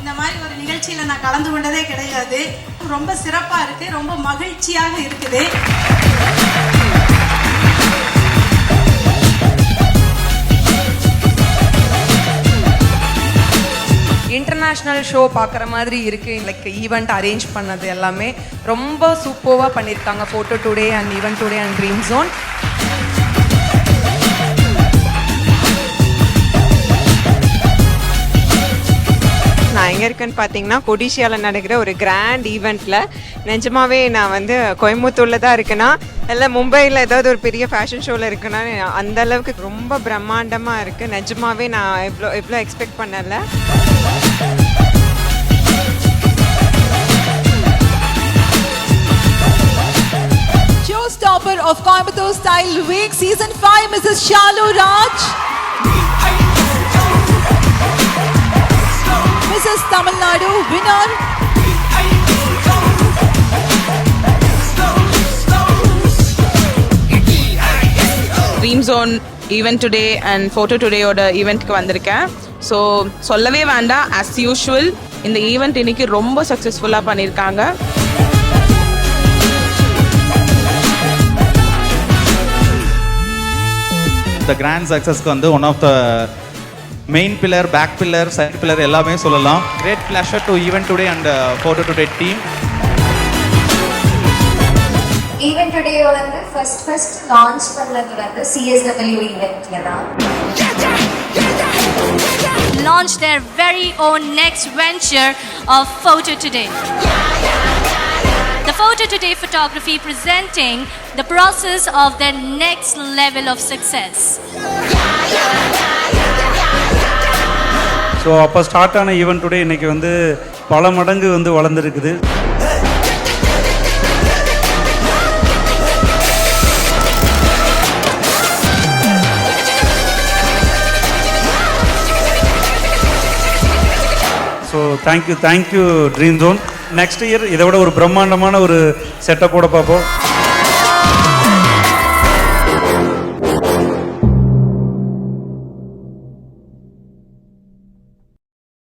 இந்த மாதிரி ஒரு நிகழ்ச்சியில நான் கலந்து கொண்டதே கிடையாது. ரொம்ப சிறப்பா இருக்கு, ரொம்ப மகிழ்ச்சியாக இருக்குது. இன்டர்நேஷ்னல் ஷோ பார்க்குற மாதிரி இருக்குது. லைக் ஈவெண்ட் அரேஞ்ச் பண்ணது எல்லாமே ரொம்ப சூப்பராக பண்ணியிருக்காங்க. Photo Today and Event today and Dream Zone. நான் எங்கே இருக்கேன்னு பார்த்தீங்கன்னா கொடிஷியாவில் நடக்கிற ஒரு கிராண்ட் ஈவெண்ட்டில். நிஜமாவே நான் வந்து கோயம்புத்தூரில் தான் இருக்கேன்னா இல்லை மும்பையில் ஏதாவது ஒரு பெரிய ஃபேஷன் ஷோவில் இருக்குன்னா அந்த அளவுக்கு ரொம்ப பிரம்மாண்டமாக இருக்குது. நிஜமாவே நான் எவ்வளோ எக்ஸ்பெக்ட் பண்ணலை. Showstopper of Coimbatore Style Week Season 5, Mrs. Shalu Raj. Mrs. Tamil Nadu winner. Dream zone event today and photo டுடேயோட ஈவெண்ட்க்கு வந்திருக்கேன். ஸோ சொல்லவே வேண்டாம், ஆஸ் யூஷுவல் இந்த ஈவெண்ட் இன்னைக்கு ரொம்ப சக்ஸஸ்ஃபுல்லாக பண்ணியிருக்காங்க. இந்த கிராண்ட் சக்ஸஸ்க்கு வந்து one of the main pillar, back pillar, side pillar எல்லாமே சொல்லலாம். Great pleasure to Event today and Photo Today team. Event Today வந்து ஃபர்ஸ்ட் லான்ச் பண்ணது வந்து CSW ஈவெண்ட்ல தான். Launch their very own next venture of Photo Today. The Photo Today photography presenting the process of their next level of success. So அப்போ start ஆன event today இன்றைக்கி வந்து பல மடங்கு வந்து வளர்ந்துருக்குது. So thank you dream zone. Next year இதை விட ஒரு பிரம்மாண்டமான ஒரு செட்டப்போட பார்ப்போம்.